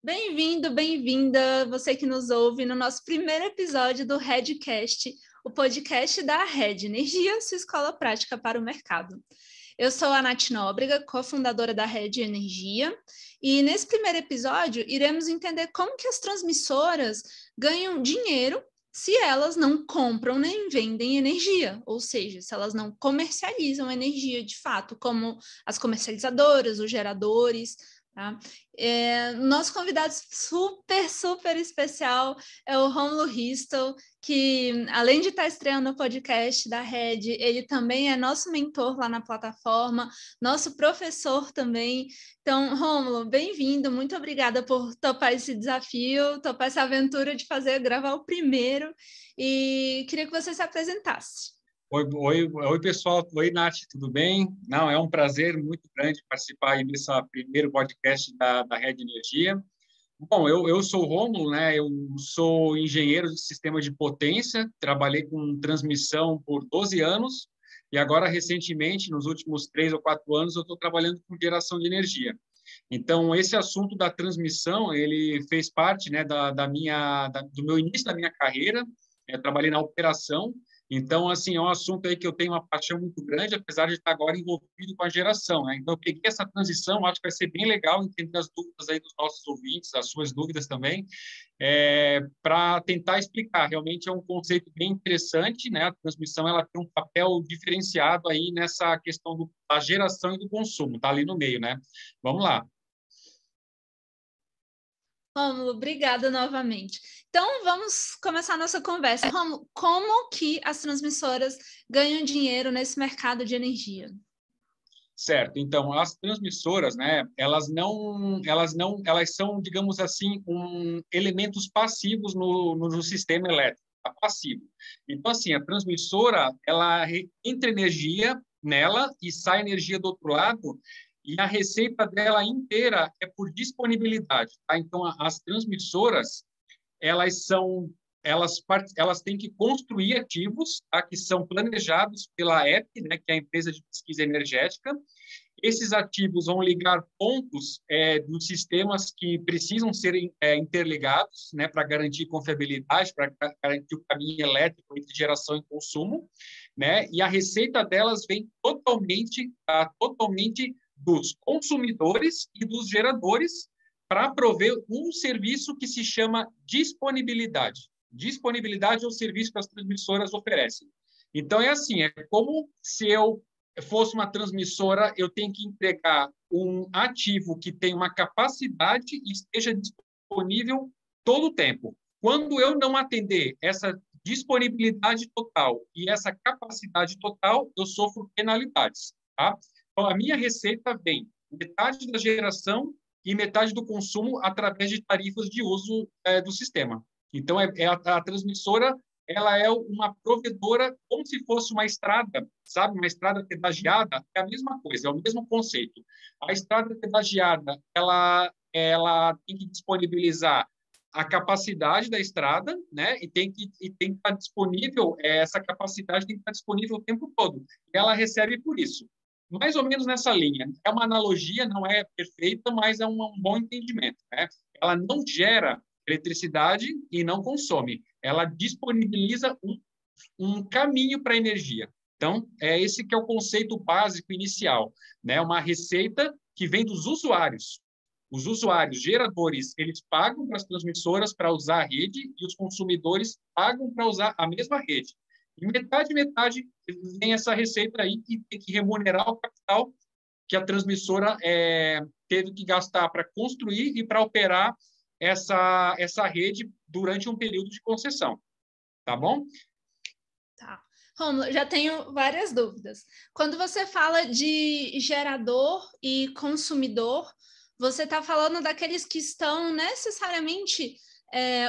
Bem-vindo, bem-vinda, você que nos ouve no nosso primeiro episódio do Redcast, o podcast da Red Energia, sua escola prática para o mercado. Eu sou a Nath Nóbrega, cofundadora da Red Energia, e nesse primeiro episódio iremos entender como que as transmissoras ganham dinheiro se elas não compram nem vendem energia, ou seja, se elas não comercializam energia de fato, como as comercializadoras, os geradores. Tá? Nosso convidado super especial é o Rômulo Ristel, que além de estar estreando o podcast da Red, ele também é nosso mentor lá na plataforma, nosso professor também. Então, Rômulo, bem-vindo, muito obrigada por topar esse desafio, topar essa aventura de gravar o primeiro, e queria que você se apresentasse. Oi, pessoal. Oi, Nath, tudo bem? Não, é um prazer muito grande participar aí desse primeiro podcast da Red Energia. Bom, eu sou o Rômulo, né? Eu sou engenheiro de sistema de potência, trabalhei com transmissão por 12 anos e agora, recentemente, nos últimos 3 ou 4 anos, eu estou trabalhando com geração de energia. Então, esse assunto da transmissão, ele fez parte, né, do meu início da minha carreira. Eu trabalhei na operação. Então, assim, é um assunto aí que eu tenho uma paixão muito grande, apesar de estar agora envolvido com a geração, né? Então, eu peguei essa transição, acho que vai ser bem legal entender as dúvidas aí dos nossos ouvintes, as suas dúvidas também, para tentar explicar. Realmente é um conceito bem interessante, né? A transmissão, ela tem um papel diferenciado aí nessa questão da geração e do consumo, tá ali no meio, né? Vamos lá. Rômulo, obrigada novamente. Então, vamos começar a nossa conversa. Rômulo, como que as transmissoras ganham dinheiro nesse mercado de energia? Certo. Então, as transmissoras, né, elas são, digamos assim, elementos passivos no sistema elétrico, tá? Passivo. Então, assim, a transmissora, ela entra energia nela e sai energia do outro lado, e a receita dela inteira é por disponibilidade, tá? Então, as transmissoras, elas têm que construir ativos, tá, que são planejados pela EP, né, que é a empresa de pesquisa energética. Esses ativos vão ligar pontos dos sistemas que precisam ser interligados, né, para garantir confiabilidade, para garantir o caminho elétrico entre geração e consumo, né, e a receita delas vem totalmente dos consumidores e dos geradores, para prover um serviço que se chama disponibilidade. Disponibilidade é o serviço que as transmissoras oferecem. Então, é assim, é como se eu fosse uma transmissora, eu tenho que entregar um ativo que tem uma capacidade e esteja disponível todo o tempo. Quando eu não atender essa disponibilidade total e essa capacidade total, eu sofro penalidades, tá? Então, a minha receita vem metade da geração e metade do consumo através de tarifas de uso do sistema. Então, a transmissora, ela é uma provedora como se fosse uma estrada, sabe? Uma estrada pedagiada, é a mesma coisa, é o mesmo conceito. A estrada pedagiada, ela tem que disponibilizar a capacidade da estrada, né? E tem que estar disponível, essa capacidade tem que estar disponível o tempo todo. E ela recebe por isso. Mais ou menos nessa linha. É uma analogia, não é perfeita, mas é um bom entendimento, né? Ela não gera eletricidade e não consome. Ela disponibiliza um caminho para a energia. Então, esse que é o conceito básico inicial, né? Uma receita que vem dos usuários. Os usuários, geradores, eles pagam para as transmissoras para usar a rede e os consumidores pagam para usar a mesma rede. E metade vem essa receita aí que tem que remunerar o capital que a transmissora teve que gastar para construir e para operar essa rede durante um período de concessão. Tá bom? Tá. Rômulo, já tenho várias dúvidas. Quando você fala de gerador e consumidor, você está falando daqueles que estão necessariamente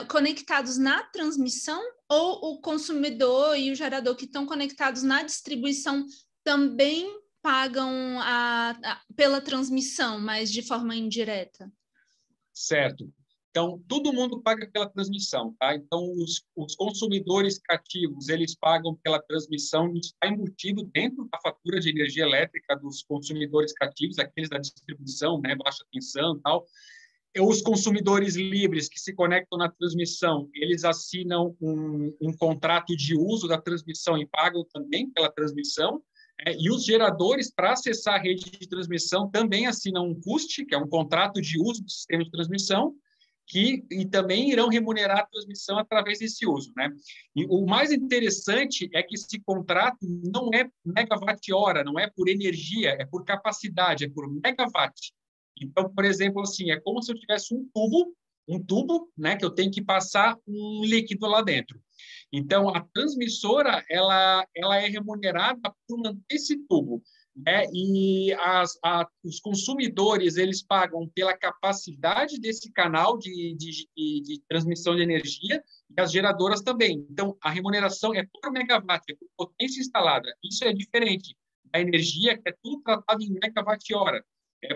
conectados na transmissão, ou o consumidor e o gerador que estão conectados na distribuição também pagam pela transmissão, mas de forma indireta? Certo. Então, todo mundo paga pela transmissão, tá? Então, os consumidores cativos, eles pagam pela transmissão, isso está embutido dentro da fatura de energia elétrica dos consumidores cativos, aqueles da distribuição, né, baixa tensão e tal. Os consumidores livres que se conectam na transmissão, eles assinam um contrato de uso da transmissão e pagam também pela transmissão. E os geradores, para acessar a rede de transmissão, também assinam um CUST, que é um contrato de uso do sistema de transmissão, e também irão remunerar a transmissão através desse uso, né? E o mais interessante é que esse contrato não é megawatt-hora, não é por energia, é por capacidade, é por megawatt. Então, por exemplo, assim, é como se eu tivesse um tubo, né, que eu tenho que passar um líquido lá dentro. Então, a transmissora, ela é remunerada por manter esse tubo, né? E os consumidores, eles pagam pela capacidade desse canal de transmissão de energia e as geradoras também. Então, a remuneração é por megawatt, é por potência instalada. Isso é diferente da energia, que é tudo tratado em megawatt-hora.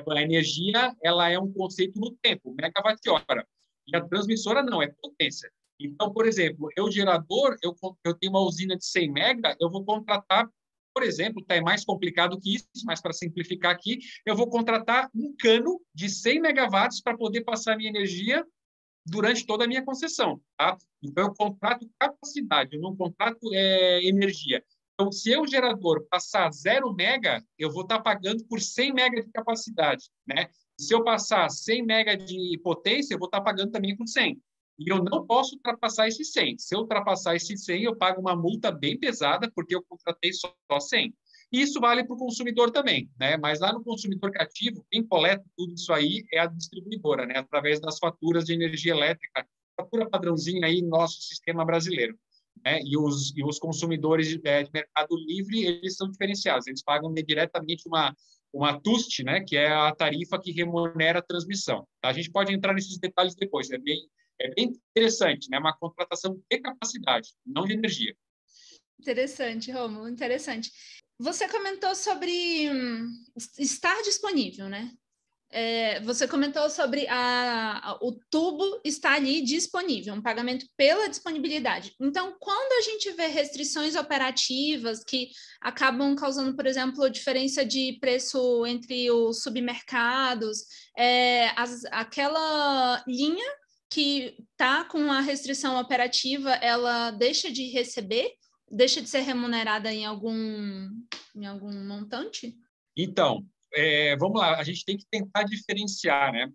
A energia, ela é um conceito no tempo, megawatt-hora. E a transmissora não, é potência. Então, por exemplo, gerador, eu tenho uma usina de 100 mega, eu vou contratar, por exemplo, é mais complicado que isso, mas para simplificar aqui, eu vou contratar um cano de 100 megawatts para poder passar minha energia durante toda a minha concessão, tá? Então, eu contrato capacidade, eu não contrato energia. Então, se o gerador passar 0 mega, eu vou estar pagando por 100 mega de capacidade, né? Se eu passar 100 mega de potência, eu vou estar pagando também por 100. E eu não posso ultrapassar esse 100. Se eu ultrapassar esse 100, eu pago uma multa bem pesada, porque eu contratei só 100. E isso vale para o consumidor também, né? Mas lá no consumidor cativo, quem coleta tudo isso aí é a distribuidora, né? Através das faturas de energia elétrica, fatura padrãozinha aí no nosso sistema brasileiro. Né? E os consumidores de mercado livre, eles são diferenciados, eles pagam diretamente uma TUST, né? Que é a tarifa que remunera a transmissão. Tá? A gente pode entrar nesses detalhes depois, é bem interessante, né? Uma contratação de capacidade, não de energia. Interessante, Rômulo, interessante. Você comentou sobre estar disponível, né? Você comentou sobre o tubo estar ali disponível, um pagamento pela disponibilidade. Então, quando a gente vê restrições operativas que acabam causando, por exemplo, diferença de preço entre os submercados, aquela linha que está com a restrição operativa, ela deixa de receber, deixa de ser remunerada em algum montante? Então, vamos lá, a gente tem que tentar diferenciar, né?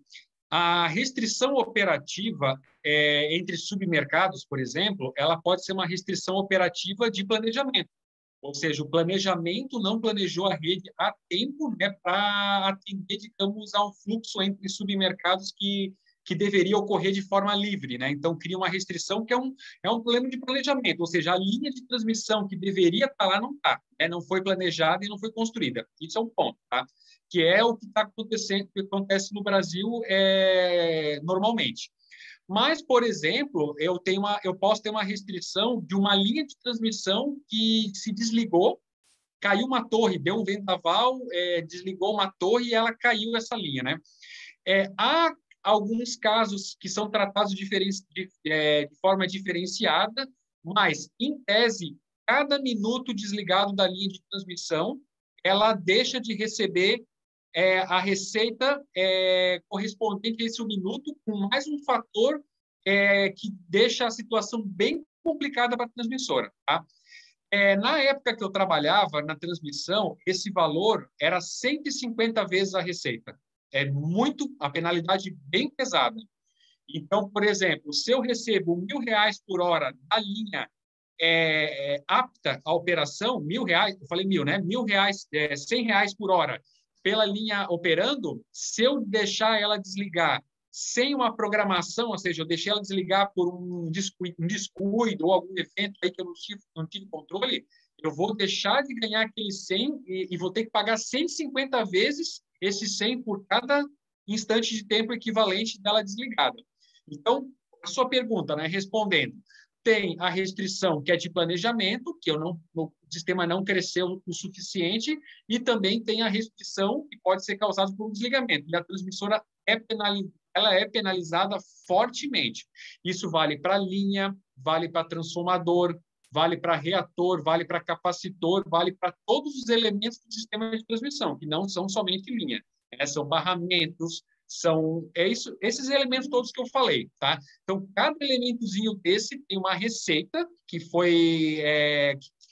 A restrição operativa entre submercados, por exemplo, ela pode ser uma restrição operativa de planejamento. Ou seja, o planejamento não planejou a rede a tempo, né, para atender, digamos, ao fluxo entre submercados que deveria ocorrer de forma livre, né? Então, cria uma restrição que é um problema de planejamento, ou seja, a linha de transmissão que deveria estar lá não está, né? Não foi planejada e não foi construída. Isso é um ponto, tá? Que é o que está acontecendo, que acontece no Brasil normalmente. Mas, por exemplo, eu posso ter uma restrição de uma linha de transmissão que se desligou, caiu uma torre, deu um vendaval, desligou uma torre e ela caiu essa linha, né? Há alguns casos que são tratados de forma diferenciada, mas, em tese, cada minuto desligado da linha de transmissão, ela deixa de receber a receita correspondente a esse minuto, com mais um fator que deixa a situação bem complicada para a transmissora. Tá? Na época que eu trabalhava na transmissão, esse valor era 150 vezes a receita. A penalidade bem pesada. Então, por exemplo, se eu recebo R$1.000 por hora da linha apta à operação, R$1.000, eu falei 1.000, né? R$1.000, R$100 por hora pela linha operando, se eu deixar ela desligar sem uma programação, ou seja, eu deixei ela desligar por um descuido ou algum evento aí que eu não tive controle, eu vou deixar de ganhar aquele 100 e vou ter que pagar 150 vezes esse 100 por cada instante de tempo equivalente dela desligada. Então, a sua pergunta, né, respondendo, tem a restrição que é de planejamento, que o sistema não cresceu o suficiente, e também tem a restrição que pode ser causada por um desligamento. E a transmissora ela é penalizada fortemente. Isso vale para linha, vale para transformador, vale para reator, vale para capacitor, vale para todos os elementos do sistema de transmissão, que não são somente linha. São barramentos, São esses elementos todos que eu falei, tá? Então, cada elementozinho desse tem uma receita que foi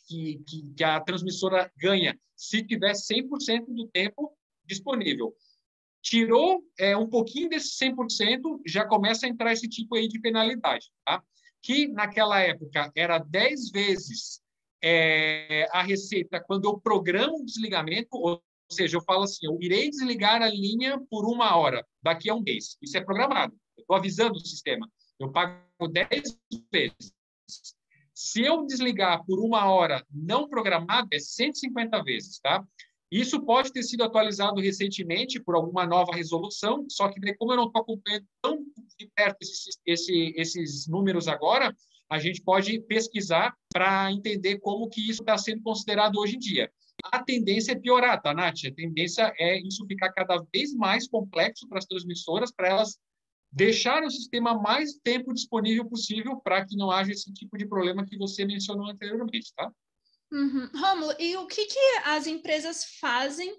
que a transmissora ganha se tiver 100% do tempo disponível. Tirou um pouquinho desse 100%, já começa a entrar esse tipo aí de penalidade, tá? Que naquela época era 10 vezes a receita quando eu programo o desligamento, ou seja, eu falo assim, eu irei desligar a linha por 1 hora, daqui a um mês. Isso é programado. Eu estou avisando o sistema. Eu pago 10 vezes. Se eu desligar por 1 hora não programado, é 150 vezes, tá? Isso pode ter sido atualizado recentemente por alguma nova resolução, só que como eu não estou acompanhando tão de perto esses números agora, a gente pode pesquisar para entender como que isso está sendo considerado hoje em dia. A tendência é piorar, tá, Nath? A tendência é isso ficar cada vez mais complexo para as transmissoras, para elas deixarem o sistema mais tempo disponível possível para que não haja esse tipo de problema que você mencionou anteriormente, tá? Uhum. Rômulo, e o que as empresas fazem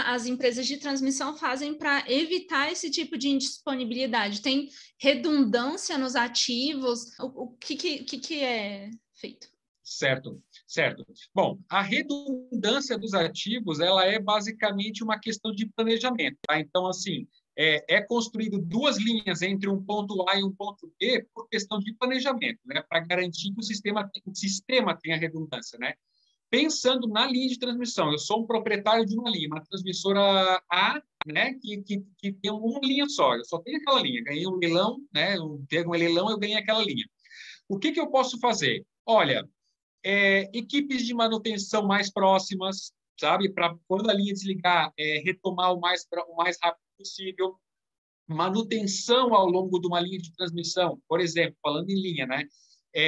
as empresas de transmissão fazem para evitar esse tipo de indisponibilidade? Tem redundância nos ativos? O que é feito? Certo, certo. Bom, a redundância dos ativos, ela é basicamente uma questão de planejamento, tá? Então, assim, é construído 2 linhas entre um ponto A e um ponto B por questão de planejamento, né? Para garantir que o sistema tenha redundância, né? Pensando na linha de transmissão, eu sou um proprietário de uma linha, uma transmissora A, né, que tem uma linha só, eu só tenho aquela linha, ganhei um leilão, né, eu tenho um leilão, eu ganhei aquela linha. O que eu posso fazer? Olha, equipes de manutenção mais próximas, sabe, para quando a linha desligar, retomar o mais rápido possível, manutenção ao longo de uma linha de transmissão, por exemplo, falando em linha, né?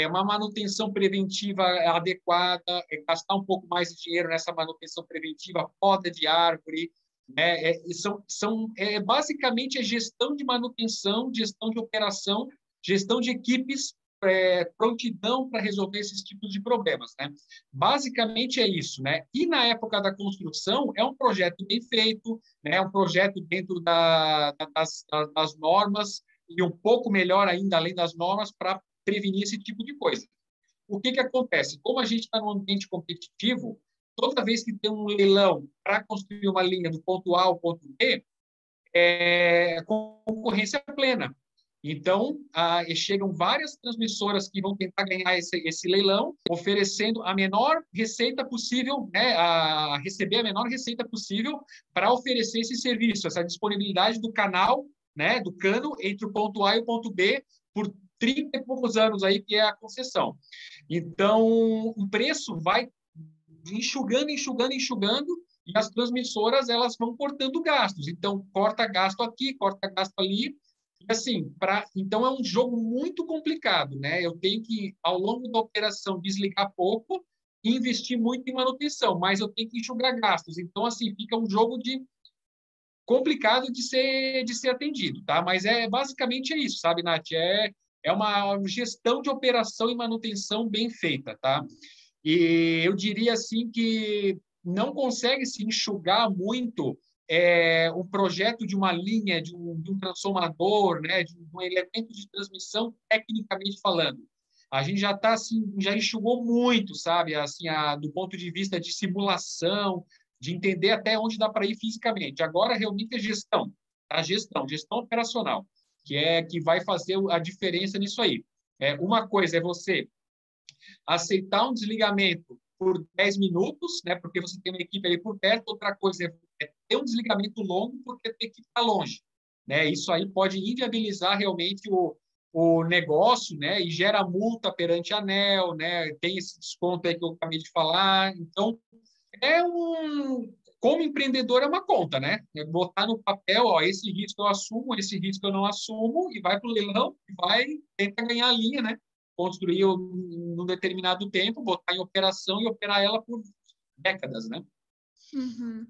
Uma manutenção preventiva adequada, gastar um pouco mais de dinheiro nessa manutenção preventiva, poda de árvore, né? Basicamente a gestão de manutenção, gestão de operação, gestão de equipes, prontidão para resolver esses tipos de problemas, né? Basicamente é isso, né? E na época da construção é um projeto bem feito, né? É um projeto dentro das normas e um pouco melhor ainda além das normas para prevenir esse tipo de coisa. O que acontece? Como a gente está num ambiente competitivo, toda vez que tem um leilão para construir uma linha do ponto A ao ponto B, concorrência plena. Então, chegam várias transmissoras que vão tentar ganhar esse leilão, oferecendo a menor receita possível, né, a receber a menor receita possível para oferecer esse serviço, essa disponibilidade do canal, né, do cano entre o ponto A e o ponto B por 30 e poucos anos aí, que é a concessão. Então, o preço vai enxugando, e as transmissoras elas vão cortando gastos. Então, corta gasto aqui, corta gasto ali. E assim, então é um jogo muito complicado, né? Eu tenho que, ao longo da operação, desligar pouco e investir muito em manutenção, mas eu tenho que enxugar gastos. Então, assim, fica um jogo complicado de ser atendido, tá? Mas basicamente é isso, sabe, Nath? É uma gestão de operação e manutenção bem feita, tá? E eu diria assim que não consegue se enxugar muito um projeto de uma linha, de um transformador, né, de um elemento de transmissão, tecnicamente falando. A gente já está assim, já enxugou muito, sabe, assim, do ponto de vista de simulação, de entender até onde dá para ir fisicamente. Agora realmente é gestão, tá? Gestão operacional, que vai fazer a diferença nisso aí. Uma coisa é você aceitar um desligamento por 10 minutos, né, porque você tem uma equipe ali por perto. Outra coisa é ter um desligamento longo porque tem que estar longe, né? Isso aí pode inviabilizar realmente o negócio, né? E gera multa perante a ANEEL, né? Tem esse desconto aí que eu acabei de falar. Então, como empreendedor, é uma conta, né? Botar no papel, ó, esse risco eu assumo, esse risco eu não assumo, e vai para o leilão e vai tentar ganhar a linha, né? Construir num determinado tempo, botar em operação e operar ela por décadas, né? Uhum.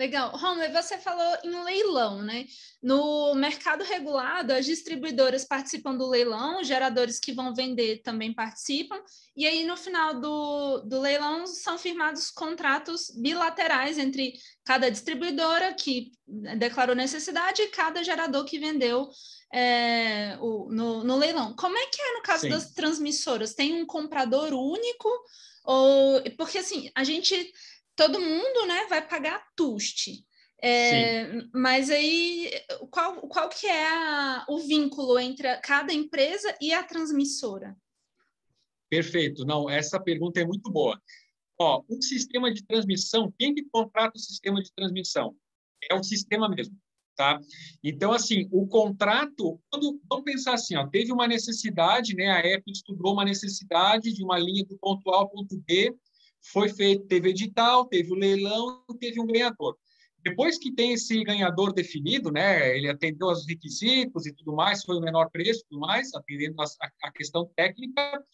Legal. Romulo, você falou em leilão, né? No mercado regulado, as distribuidoras participam do leilão, os geradores que vão vender também participam, e aí no final do leilão são firmados contratos bilaterais entre cada distribuidora que declarou necessidade e cada gerador que vendeu no leilão. Como é que é no caso Sim. das transmissoras? Tem um comprador único? Ou porque assim, todo mundo, né, vai pagar TUST. Sim. Mas aí, qual que é o vínculo entre cada empresa e a transmissora? Perfeito. Não, essa pergunta é muito boa. Ó, um sistema de transmissão, quem que contrata o sistema de transmissão? É o sistema mesmo, tá? Então, assim, o contrato, vamos pensar assim, ó, teve uma necessidade, né? A Apple estudou uma necessidade de uma linha do ponto A ao ponto B, foi feito, teve edital, teve o leilão, teve um ganhador. Depois que tem esse ganhador definido, né? Ele atendeu aos requisitos e tudo mais, foi o menor preço, tudo mais, atendendo a questão técnica,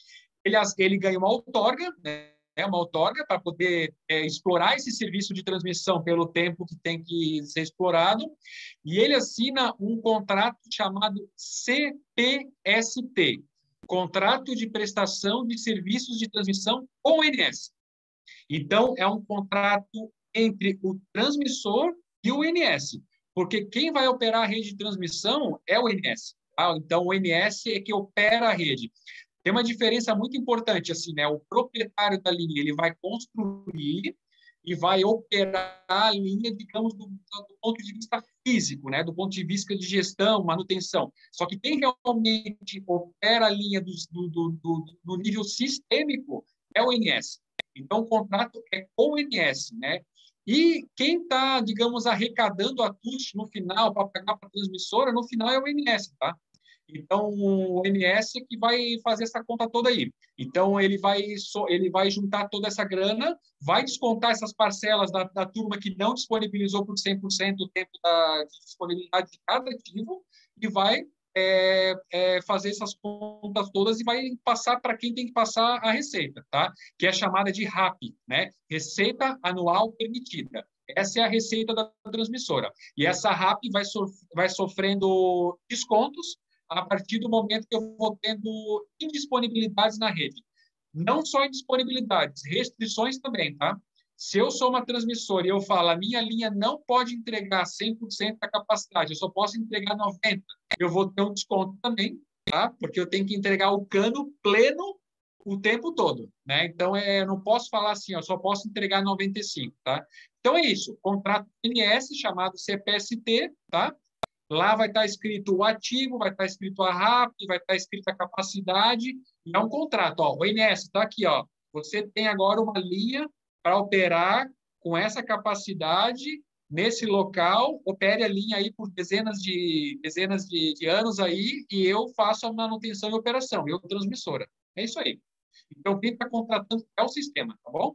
ele ganha uma outorga, né? Uma outorga para poder explorar esse serviço de transmissão pelo tempo que tem que ser explorado, e ele assina um contrato chamado CPST, Contrato de Prestação de Serviços de Transmissão com o ONS. Então, é um contrato entre o transmissor e o ONS, porque quem vai operar a rede de transmissão é o ONS. Tá? Então, o ONS é que opera a rede. Tem uma diferença muito importante, assim, né? O proprietário da linha, ele vai construir e vai operar a linha, digamos, do ponto de vista físico, né? Do ponto de vista de gestão, manutenção. Só que quem realmente opera a linha do nível sistêmico é o ONS. Então, o contrato é com o ONS, né? E quem está, digamos, arrecadando a TUST no final para pagar para a transmissora, no final é o ONS, tá? Então, o MS é que vai fazer essa conta toda aí. Então, ele vai juntar toda essa grana, vai descontar essas parcelas da turma que não disponibilizou por 100% o tempo de disponibilidade de cada ativo e vai fazer essas contas todas e vai passar para quem tem que passar a receita, tá? Que é chamada de RAP, né? Receita Anual Permitida. Essa é a receita da transmissora. E essa RAP vai sofrendo descontos a partir do momento que eu vou tendo indisponibilidades na rede. Não só indisponibilidades, restrições também, tá? Se eu sou uma transmissora e eu falo, a minha linha não pode entregar 100% da capacidade, eu só posso entregar 90%, eu vou ter um desconto também, tá? Porque eu tenho que entregar o cano pleno o tempo todo, né? Então, eu não posso falar assim, eu só posso entregar 95%, tá? Então, é isso. Contrato NS, chamado CPST, tá? Lá vai estar escrito o ativo, vai estar escrito a RAP, vai estar escrito a capacidade, e é um contrato. Ó, o INS está aqui, ó. Você tem agora uma linha para operar com essa capacidade nesse local, opere a linha aí por dezenas de anos aí, e eu faço a manutenção e operação, eu transmissora. É isso aí. Então, quem está contratando é o sistema, tá bom?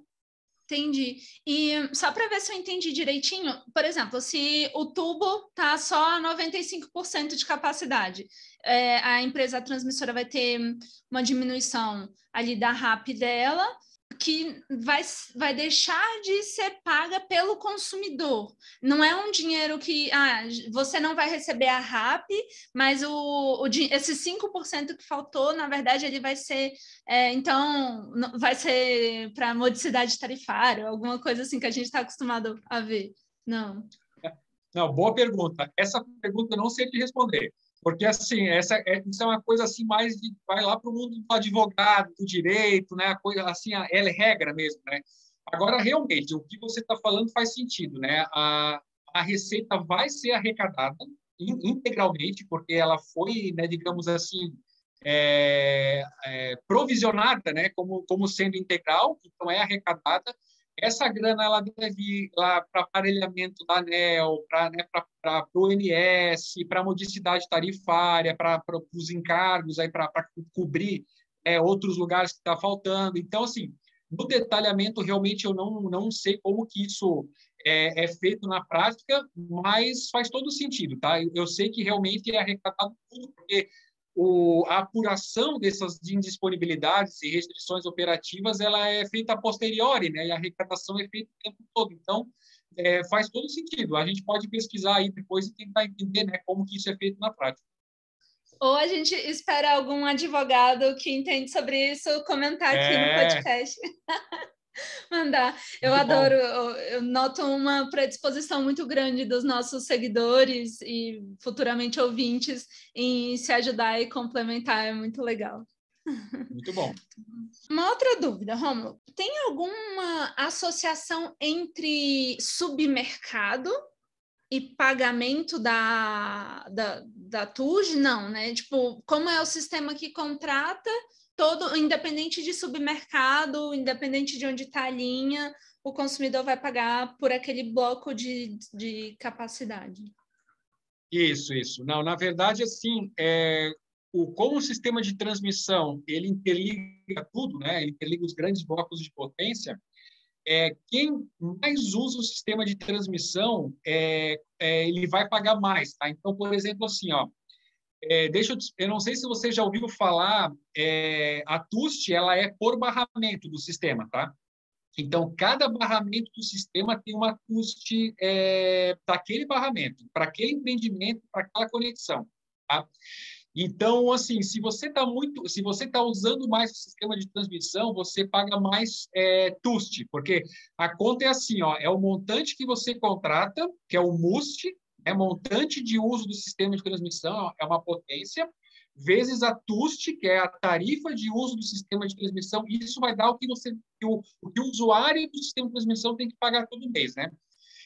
Entendi. E só para ver se eu entendi direitinho, por exemplo, se o tubo tá só a 95% de capacidade, a empresa transmissora vai ter uma diminuição ali da RAP dela, que vai deixar de ser paga pelo consumidor. Não é um dinheiro que você não vai receber a RAP, mas esse 5% que faltou, na verdade, ele vai ser então, vai ser para modicidade tarifária, alguma coisa assim que a gente está acostumado a ver. Não. Não, boa pergunta. Essa pergunta eu não sei te responder, porque assim, isso é uma coisa assim mais de vai lá para o mundo do advogado, do direito, né? A coisa assim, é regra mesmo, né? Agora, realmente, o que você está falando faz sentido, né? A receita vai ser arrecadada integralmente, porque ela foi, né, digamos assim, provisionada, né, como sendo integral, então é arrecadada. Essa grana ela deve ir lá para aparelhamento da ANEEL, para o ONS, para modicidade tarifária, para os encargos, para cobrir outros lugares que está faltando. Então, assim, no detalhamento, realmente, eu não sei como que isso é feito na prática, mas faz todo sentido, tá? Eu sei que realmente é arrecadado tudo, porque a apuração dessas indisponibilidades e restrições operativas ela é feita a posteriori, né? E a arrecadação é feita o tempo todo. Então, faz todo sentido. A gente pode pesquisar aí depois e tentar entender, né, como que isso é feito na prática. Ou a gente espera algum advogado que entende sobre isso comentar aqui no É, podcast. Mandar. Eu muito adoro, bom. eu noto uma predisposição muito grande dos nossos seguidores e futuramente ouvintes em se ajudar e complementar, é muito legal. Muito bom. Uma outra dúvida, Rômulo, tem alguma associação entre submercado e pagamento da TUJ? Não, né? Tipo, como é o sistema que contrata, todo, independente de submercado, independente de onde está a linha, o consumidor vai pagar por aquele bloco de capacidade. Isso. Não, na verdade, assim, como o sistema de transmissão, ele interliga tudo, né? Ele interliga os grandes blocos de potência. Quem mais usa o sistema de transmissão, ele vai pagar mais, tá? Então, por exemplo, assim, ó, eu não sei se você já ouviu falar, a TUST, ela é por barramento do sistema, tá? Então, cada barramento do sistema tem uma TUST daquele barramento, para aquele empreendimento, para aquela conexão, tá? Então, assim, se você está usando mais o sistema de transmissão, você paga mais TUST, porque a conta é assim, ó, é o montante que você contrata, que é o MUST, é montante de uso do sistema de transmissão, é uma potência, vezes a TUST, que é a tarifa de uso do sistema de transmissão, e isso vai dar o que o usuário do sistema de transmissão tem que pagar todo mês, né?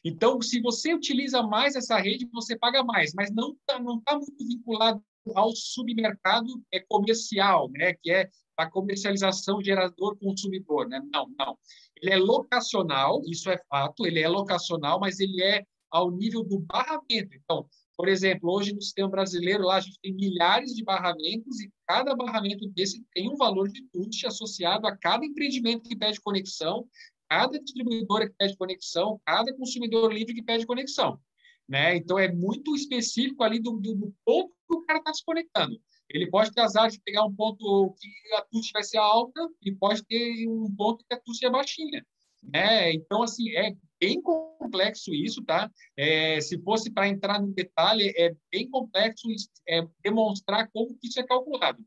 Então, se você utiliza mais essa rede, você paga mais, mas não tá muito vinculado ao submercado comercial, né? Que é a comercialização gerador-consumidor, né? Não. Ele é locacional, isso é fato, ele é locacional, mas ele é ao nível do barramento. Então, por exemplo, hoje no sistema brasileiro, lá a gente tem milhares de barramentos e cada barramento desse tem um valor de TUST associado a cada empreendimento que pede conexão, cada distribuidora que pede conexão, cada consumidor livre que pede conexão, né? Então, é muito específico ali do ponto que o cara está se conectando. Ele pode ter azar de pegar um ponto que a TUST vai ser alta e pode ter um ponto que a TUST é baixinha, né? Então, assim, é bem complexo isso, tá? Se fosse para entrar no detalhe, é bem complexo demonstrar como que isso é calculado.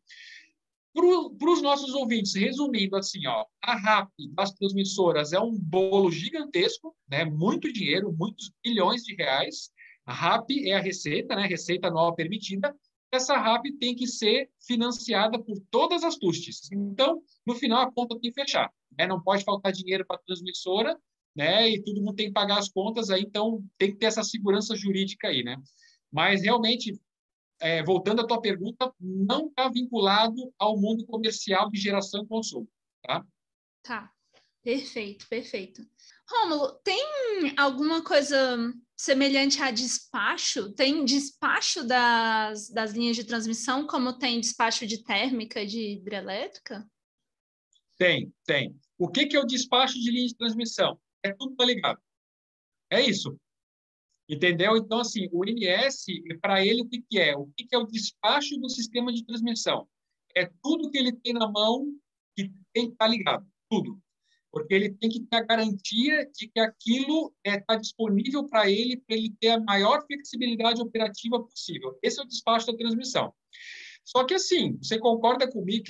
Para os nossos ouvintes, resumindo assim, ó, a RAP das transmissoras é um bolo gigantesco, né? Muito dinheiro, muitos bilhões de reais. A RAP é a receita, né? Receita anual permitida. Essa RAP tem que ser financiada por todas as TUSTs. Então, no final, a conta tem que fechar, né? Não pode faltar dinheiro para a transmissora, né? E todo mundo tem que pagar as contas aí, então tem que ter essa segurança jurídica aí, né? Mas realmente voltando à tua pergunta, não está vinculado ao mundo comercial de geração e consumo, tá? Tá, perfeito. Rômulo, tem alguma coisa semelhante a despacho? Tem despacho das linhas de transmissão, como tem despacho de térmica, de hidrelétrica? Tem. O que é o despacho de linha de transmissão? É tudo tá ligado. É isso. Entendeu? Então, assim, o INS, para ele, o que é? O que é o despacho do sistema de transmissão? É tudo que ele tem na mão que tem que estar ligado. Tudo. Porque ele tem que ter a garantia de que aquilo está disponível para ele ter a maior flexibilidade operativa possível. Esse é o despacho da transmissão. Só que, assim, você concorda comigo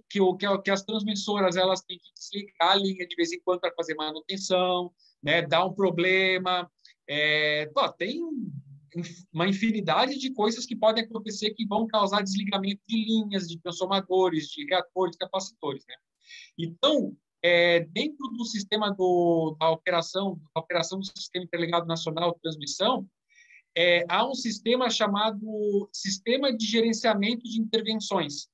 que que as transmissoras elas têm que desligar a linha de vez em quando para fazer manutenção, né? Dá um problema. Tem uma infinidade de coisas que podem acontecer que vão causar desligamento de linhas, de transformadores, de reatores, capacitores, né? Então, dentro do sistema da operação do Sistema Interligado Nacional de Transmissão, há um sistema chamado Sistema de Gerenciamento de Intervenções.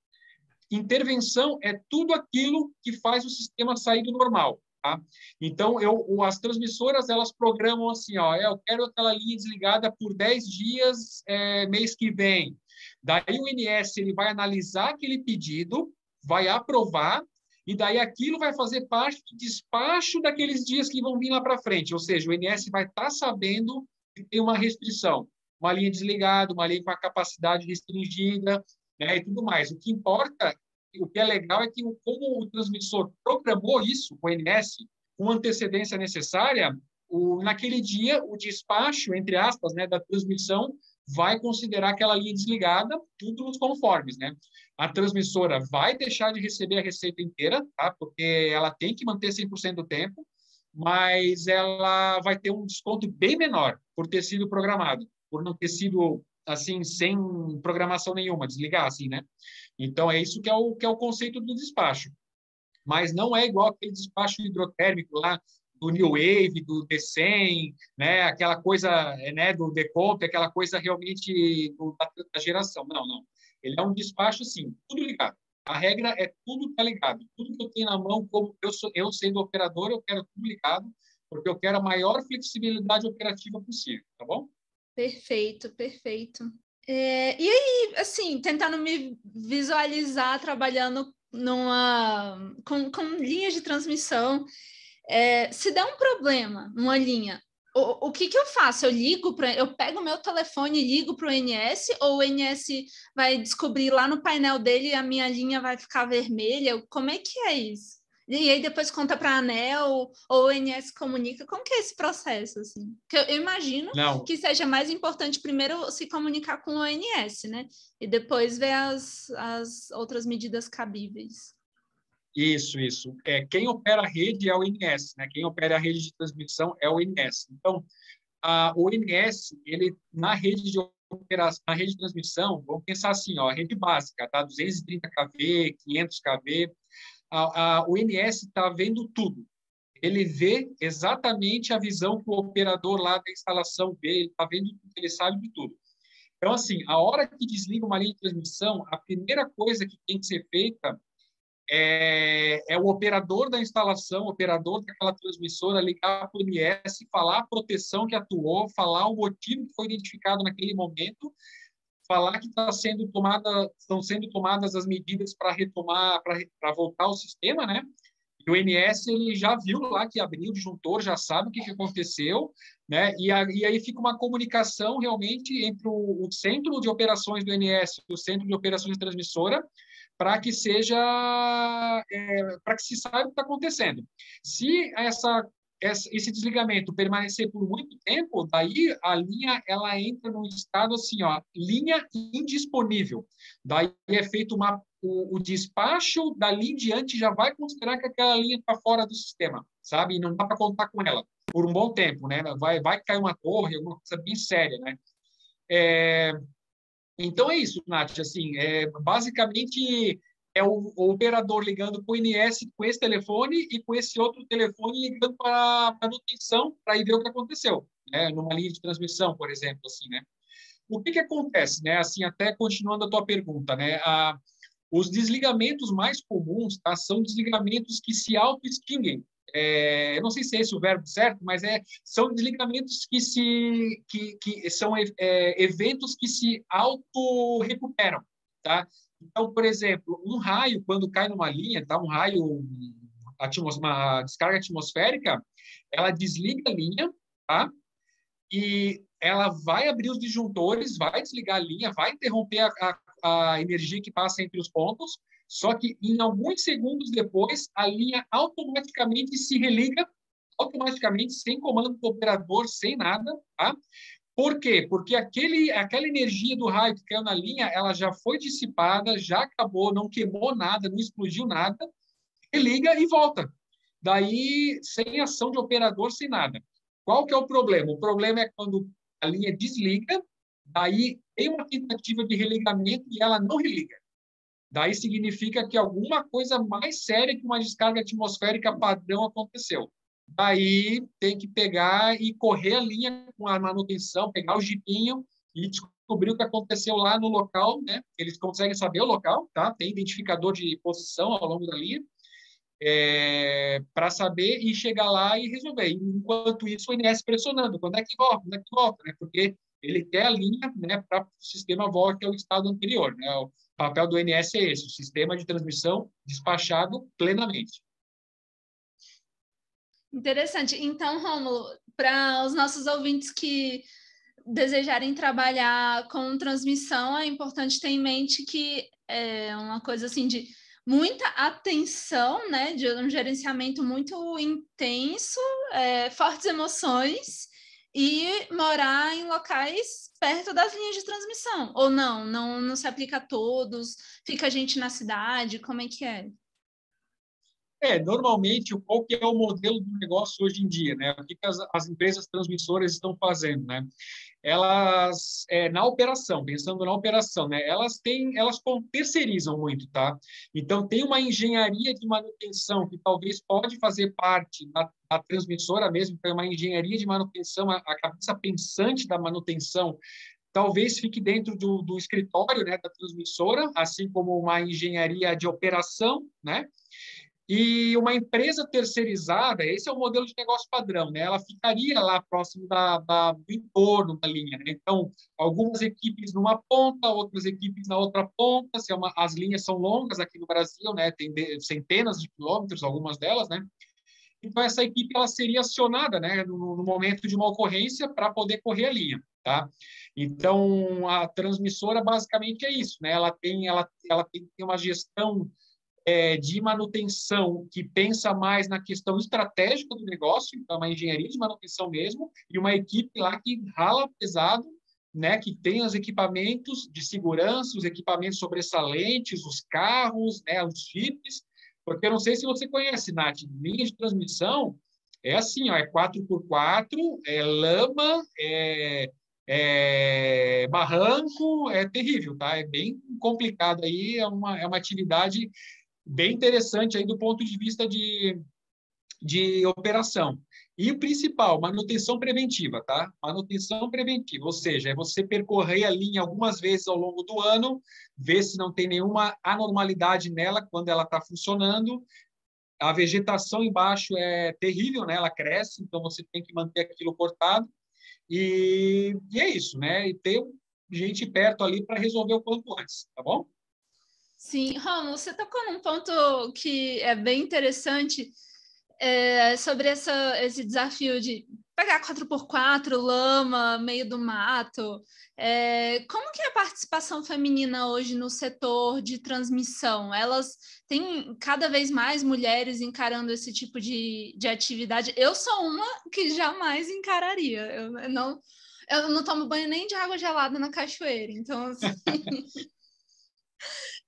Intervenção é tudo aquilo que faz o sistema sair do normal. Tá? Então, as transmissoras, elas programam assim, ó, eu quero aquela linha desligada por 10 dias mês que vem. Daí o INS ele vai analisar aquele pedido, vai aprovar, e daí aquilo vai fazer parte do despacho daqueles dias que vão vir lá para frente. Ou seja, o INS vai estar sabendo que tem uma restrição, uma linha desligada, uma linha com a capacidade restringida, né, e tudo mais. O que importa, o que é legal é que como o transmissor programou isso com o INS, com antecedência necessária, naquele dia, o despacho, entre aspas, né, da transmissão, vai considerar aquela linha desligada, tudo nos conformes, né? A transmissora vai deixar de receber a receita inteira, tá? Porque ela tem que manter 100% do tempo, mas ela vai ter um desconto bem menor por ter sido programado, por não ter sido, assim, sem programação nenhuma, desligar, assim, né? Então, é isso que é o conceito do despacho. Mas não é igual aquele despacho hidrotérmico lá, do New Wave, do D100, né? Aquela coisa, né, do Decomp, aquela coisa realmente da geração. Não, não. Ele é um despacho, assim, tudo ligado. A regra é tudo tá ligado. Tudo que eu tenho na mão, como eu sendo operador, eu quero tudo ligado, porque eu quero a maior flexibilidade operativa possível, tá bom? Perfeito, perfeito. E aí, assim, tentando me visualizar trabalhando com linhas de transmissão, se der um problema numa linha, o que eu faço? Eu pego o meu telefone e ligo para o NS, ou o NS vai descobrir lá no painel dele e a minha linha vai ficar vermelha? Como é que é isso? E aí depois conta para a ANEEL, ou o NS comunica. Como que é esse processo, assim? Porque eu imagino Não, que seja mais importante primeiro se comunicar com o ONS, né? E depois ver as outras medidas cabíveis. isso. Quem opera a rede é o INS, né? Quem opera a rede de transmissão é o INS. Então, o INS, ele, na rede de operação, na rede de transmissão, vamos pensar assim, ó, a rede básica, tá? 230 kV, 500 kV, o INS está vendo tudo. Ele vê exatamente a visão que o operador lá da instalação vê, ele está vendo tudo, ele sabe de tudo. Então, assim, a hora que desliga uma linha de transmissão, a primeira coisa que tem que ser feita é o operador da instalação, o operador daquela transmissora ligar para o INS, falar a proteção que atuou, falar o motivo que foi identificado naquele momento, falar que estão sendo tomadas as medidas para retomar, para voltar ao sistema, né? E o INS ele já viu lá que abriu o disjuntor, já sabe o que aconteceu, né? E aí fica uma comunicação realmente entre o centro de operações do INS e o centro de operações de transmissora, para que para que se saiba o que está acontecendo. Se esse desligamento permanecer por muito tempo, daí a linha ela entra num estado assim, ó, linha indisponível. Daí é feito o despacho dali em diante já vai considerar que aquela linha está fora do sistema, sabe? E não dá para contar com ela por um bom tempo, né? Vai cair uma torre, alguma coisa bem séria, né? Então é isso, Nath. Assim, basicamente é o operador ligando para o INS com esse telefone e com esse outro telefone ligando para a manutenção para ir ver o que aconteceu, né? Numa linha de transmissão, por exemplo, assim, né? O que acontece, né? Assim, até continuando a tua pergunta, né? Os desligamentos mais comuns, tá? São desligamentos que se auto-extinguem. Eu não sei se é esse o verbo certo, mas são desligamentos que são eventos que se auto-recuperam, tá? Então, por exemplo, um raio, quando cai numa linha, tá? Um raio, uma descarga atmosférica, ela desliga a linha, tá? E ela vai abrir os disjuntores, vai desligar a linha, vai interromper a energia que passa entre os pontos, só que em alguns segundos depois, a linha automaticamente se religa, automaticamente, sem comando do operador, sem nada, tá? Por quê? Porque aquela energia do raio que caiu na linha, ela já foi dissipada, já acabou, não queimou nada, não explodiu nada, religa e volta. Daí, sem ação de operador, sem nada. Qual que é o problema? O problema é quando a linha desliga, daí tem uma tentativa de religamento e ela não religa. Daí significa que alguma coisa mais séria que uma descarga atmosférica padrão aconteceu. Daí tem que pegar e correr a linha com a manutenção, pegar o jipinho e descobrir o que aconteceu lá no local, né? Eles conseguem saber o local, tá? Tem identificador de posição ao longo da linha, para saber e chegar lá e resolver. Enquanto isso, o INS pressionando, quando é que volta, né? Porque ele quer a linha, né, para o sistema volte ao estado anterior, né? O papel do INS é esse, o sistema de transmissão despachado plenamente. Interessante. Então, Rômulo, para os nossos ouvintes que desejarem trabalhar com transmissão, é importante ter em mente que é uma coisa assim de muita atenção, né, de um gerenciamento muito intenso, fortes emoções, e morar em locais perto das linhas de transmissão. Ou não se aplica a todos, fica gente na cidade, como é que é? Normalmente, qual que é o modelo do negócio hoje em dia, né? O que as empresas transmissoras estão fazendo, né? Elas, na operação, pensando na operação, né? Elas terceirizam muito, tá? Então, tem uma engenharia de manutenção que talvez pode fazer parte da transmissora mesmo, então é uma engenharia de manutenção, a cabeça pensante da manutenção talvez fique dentro do escritório, né, da transmissora, assim como uma engenharia de operação, né? E uma empresa terceirizada, esse é o modelo de negócio padrão, né? Ela ficaria lá próximo do entorno da linha, né? Então, algumas equipes numa ponta, outras equipes na outra ponta. As linhas são longas aqui no Brasil, né? Tem centenas de quilômetros, algumas delas, né? Então, essa equipe ela seria acionada, né, no momento de uma ocorrência para poder correr a linha, tá? Então, a transmissora basicamente é isso, né? Ela tem uma gestão de manutenção que pensa mais na questão estratégica do negócio, então uma engenharia de manutenção mesmo, e uma equipe lá que rala pesado, né, que tem os equipamentos de segurança, os equipamentos sobressalentes, os carros, né, os chips, porque eu não sei se você conhece, Nath, linha de transmissão é assim, ó, é 4x4, é lama, barranco, é terrível, tá? É bem complicado aí, é uma atividade bem interessante aí do ponto de vista de operação. E o principal, manutenção preventiva, tá? Manutenção preventiva, ou seja, é você percorrer a linha algumas vezes ao longo do ano, ver se não tem nenhuma anormalidade nela quando ela está funcionando. A vegetação embaixo é terrível, né? Ela cresce, então você tem que manter aquilo cortado. E é isso, né? E ter gente perto ali para resolver o quanto antes, tá bom? Sim, Romulo, você tocou num ponto que é bem interessante, sobre esse desafio de pegar 4x4, lama, meio do mato. Como que é a participação feminina hoje no setor de transmissão? Elas têm cada vez mais mulheres encarando esse tipo de atividade? Eu sou uma que jamais encararia. Eu não tomo banho nem de água gelada na cachoeira, então assim,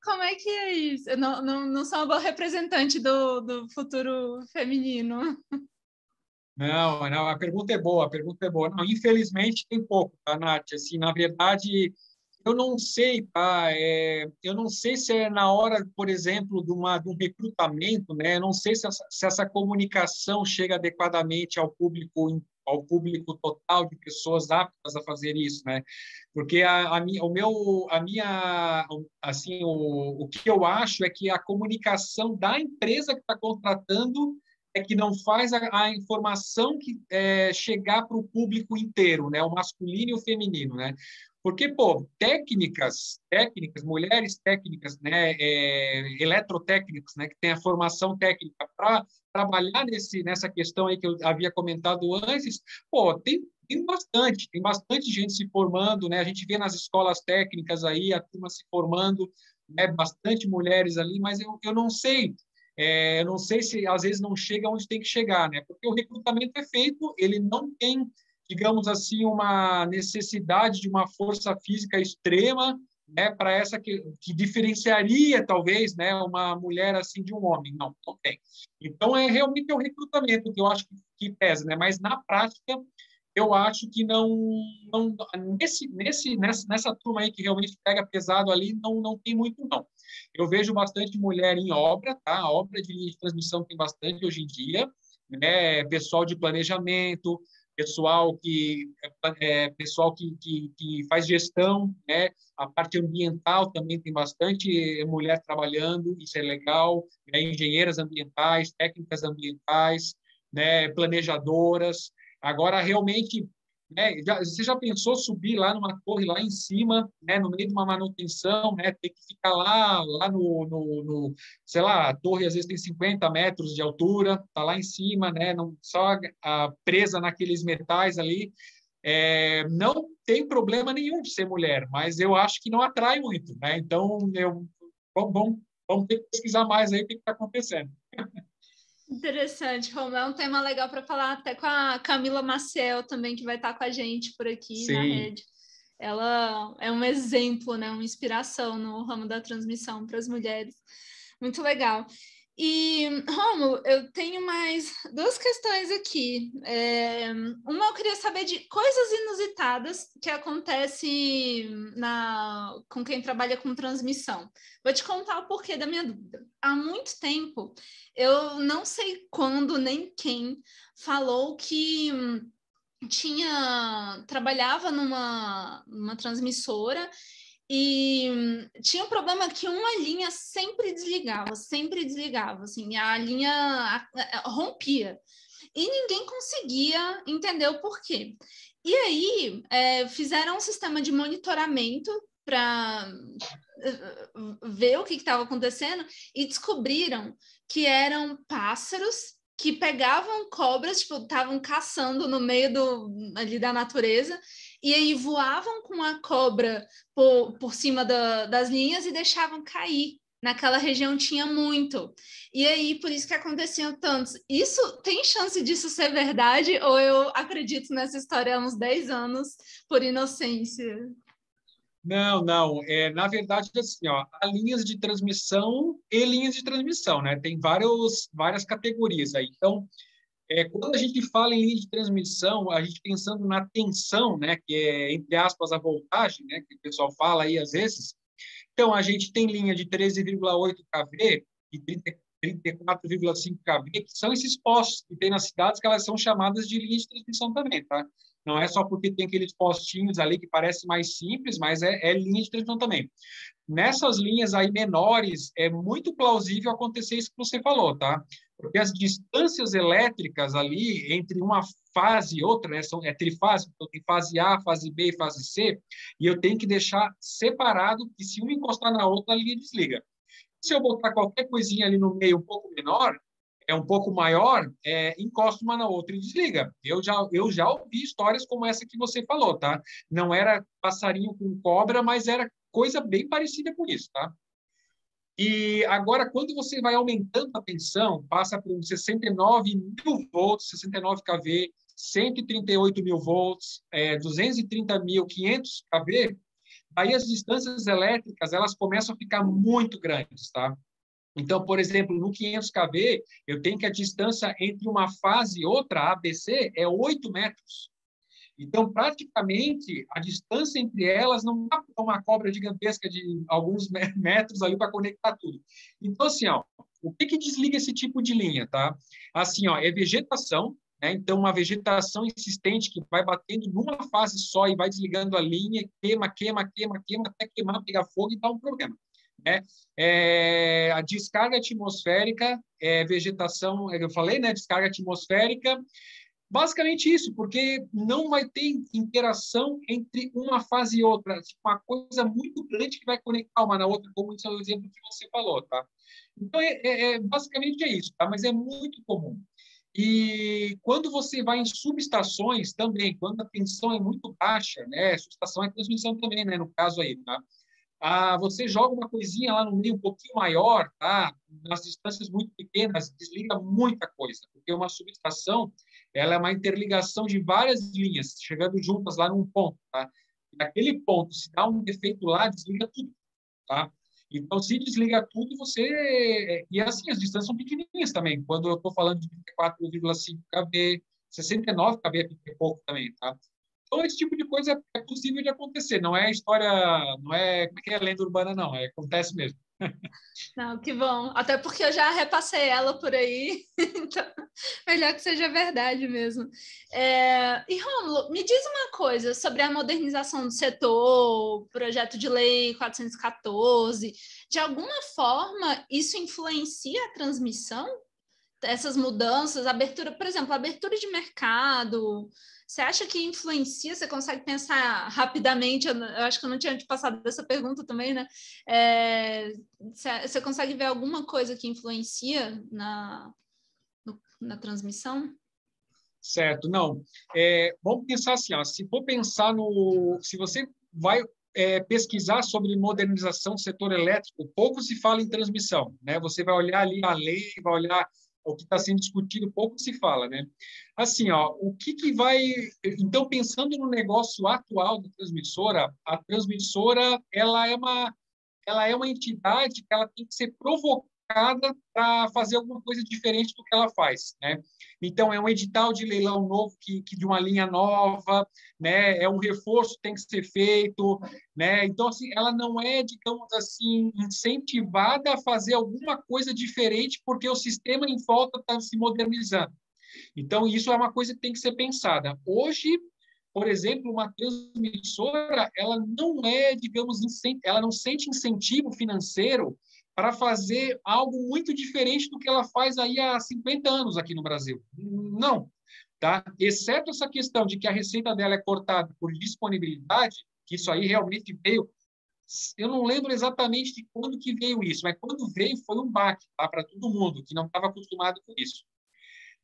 como é que é isso? Eu não sou uma boa representante do futuro feminino. Não, a pergunta é boa, a pergunta é boa. Não, infelizmente tem pouco, tá, Nath? Assim, na verdade, eu não sei, tá? Eu não sei se é na hora, por exemplo, de um recrutamento, né? Eu não sei se essa comunicação chega adequadamente ao público total de pessoas aptas a fazer isso, né? Porque assim, o que eu acho é que a comunicação da empresa que está contratando é que não faz a informação que chegar para o público inteiro, né? O masculino e o feminino, né? Porque, pô, técnicas, mulheres técnicas, né? Eletrotécnicos, né? Que tem a formação técnica para trabalhar nessa questão aí que eu havia comentado antes, pô, tem bastante gente se formando, né? A gente vê nas escolas técnicas aí a turma se formando, né? Bastante mulheres ali, mas eu não sei. Eu não sei se às vezes não chega onde tem que chegar, né? Porque o recrutamento é feito, ele não tem, digamos assim, uma necessidade de uma força física extrema, né? Para essa que diferenciaria talvez, né? Uma mulher assim de um homem, não tem. Então é realmente o recrutamento que eu acho que pesa, né? Mas na prática eu acho que não nessa turma aí que realmente pega pesado ali, não tem muito, não. Eu vejo bastante mulher em obra, tá? A obra de linha de transmissão tem bastante hoje em dia, né? Pessoal de planejamento, pessoal que faz gestão, né? A parte ambiental também tem bastante mulher trabalhando, isso é legal, né? Engenheiras ambientais, técnicas ambientais, né? Planejadoras. Agora, realmente, né, você já pensou subir lá numa torre lá em cima, né, no meio de uma manutenção, né, ter que ficar lá sei lá, a torre às vezes tem 50 metros de altura, tá lá em cima, né, não, só presa naqueles metais ali. Não tem problema nenhum de ser mulher, mas eu acho que não atrai muito, né? Então, vamos vamos ter que pesquisar mais aí o que está acontecendo. Interessante, Romulo. É um tema legal para falar até com a Camila Maciel também, que vai estar com a gente por aqui na Sim. rede. Ela é um exemplo, né, uma inspiração no ramo da transmissão para as mulheres. Muito legal. E, Rômulo, eu tenho mais duas questões aqui. Uma, eu queria saber de coisas inusitadas que acontecem com quem trabalha com transmissão. Vou te contar o porquê da minha dúvida. Há muito tempo, eu não sei quando nem quem falou que trabalhava numa transmissora e tinha um problema que uma linha sempre desligava, assim, a linha rompia. E ninguém conseguia entender o porquê. E aí, fizeram um sistema de monitoramento para ver o que estava acontecendo e descobriram que eram pássaros que pegavam cobras, tipo, estavam caçando no meio ali da natureza, e aí voavam com a cobra por cima das linhas e deixavam cair. Naquela região tinha muito. E aí, por isso que aconteciam tantos. Isso tem chance disso ser verdade? Ou eu acredito nessa história há uns 10 anos por inocência? Não, não. Na verdade, assim, ó, há linhas de transmissão e linhas de transmissão, né? Tem várias categorias aí. Então, quando a gente fala em linha de transmissão, a gente pensando na tensão, né? Que é, entre aspas, a voltagem, né? Que o pessoal fala aí às vezes. Então, a gente tem linha de 13,8 kV e 34,5 kV, que são esses postos que tem nas cidades, que elas são chamadas de linha de transmissão também, tá? Não é só porque tem aqueles postinhos ali que parece mais simples, mas é linha de transmissão também. Nessas linhas aí menores, é muito plausível acontecer isso que você falou, tá? Porque as distâncias elétricas ali entre uma fase e outra, né, é trifásico, então tem fase A, fase B e fase C, e eu tenho que deixar separado, que se uma encostar na outra, a linha desliga. Se eu botar qualquer coisinha ali no meio um pouco menor, um pouco maior, encosta uma na outra e desliga. Eu já ouvi histórias como essa que você falou, tá? Não era passarinho com cobra, mas era coisa bem parecida com isso, tá? E agora, quando você vai aumentando a tensão, passa por 69 mil volts, 69 kV, 138 mil volts, 230 mil, 500 kV, aí as distâncias elétricas elas começam a ficar muito grandes, tá? Então, por exemplo, no 500 kV, eu tenho que a distância entre uma fase e outra, ABC, é 8 metros. Então, praticamente, a distância entre elas não dá para uma cobra gigantesca de alguns metros ali para conectar tudo. Então, assim, ó, o que desliga esse tipo de linha, tá? Assim, ó, é vegetação, né? Então, uma vegetação insistente que vai batendo numa fase só e vai desligando a linha, queima, até queimar, pegar fogo e dar um problema. Né? A descarga atmosférica, vegetação, eu falei, né? Descarga atmosférica, basicamente isso, porque não vai ter interação entre uma fase e outra, tipo, uma coisa muito grande que vai conectar uma na outra, como esse é o exemplo que você falou, tá? Então, basicamente é isso, tá? Mas é muito comum. E quando você vai em subestações também, quando a tensão é muito baixa, né? Subestação é transmissão também, né? No caso aí, tá? Você joga uma coisinha lá no meio um pouquinho maior, tá? Nas distâncias muito pequenas, desliga muita coisa, porque uma subestação ela é uma interligação de várias linhas, chegando juntas lá num ponto, tá? E naquele ponto, se dá um defeito lá, desliga tudo, tá? Então, se desliga tudo, você... E assim, as distâncias são pequenininhas também. Quando eu estou falando de 34,5 kV, 69 kV é pouco também, tá? Então, esse tipo de coisa é possível de acontecer. Não é história, não é, como é que é lenda urbana, não. Acontece mesmo. Não, que bom. Até porque eu já repassei ela por aí, então melhor que seja verdade mesmo. E, Rômulo, me diz uma coisa sobre a modernização do setor, projeto de lei 414. De alguma forma, isso influencia a transmissão? Essas mudanças, abertura, por exemplo, abertura de mercado, você acha que influencia? Você consegue pensar rapidamente? Eu acho que eu não tinha te passado dessa pergunta também, né? Você consegue ver alguma coisa que influencia na transmissão? Certo, não. Vamos pensar assim, ó, se for pensar no... Se você vai pesquisar sobre modernização do setor elétrico, pouco se fala em transmissão, né? Você vai olhar ali a lei, vai olhar o que está sendo discutido, pouco se fala, né? Assim, ó, o que vai... Então, pensando no negócio atual da transmissora, a transmissora, ela é uma entidade que ela tem que ser provocada para fazer alguma coisa diferente do que ela faz, né? Então, é um edital de leilão novo que de uma linha nova, né? É um reforço que tem que ser feito, né? Então, assim, ela não é, digamos assim, incentivada a fazer alguma coisa diferente porque o sistema em volta está se modernizando. Então, isso é uma coisa que tem que ser pensada. Hoje, por exemplo, uma transmissora, ela não é, digamos, ela não sente incentivo financeiro para fazer algo muito diferente do que ela faz aí há 50 anos aqui no Brasil. Não, tá? Exceto essa questão de que a receita dela é cortada por disponibilidade, que isso aí realmente veio, eu não lembro exatamente de quando que veio isso, mas quando veio foi um baque, tá? Para todo mundo que não estava acostumado com isso.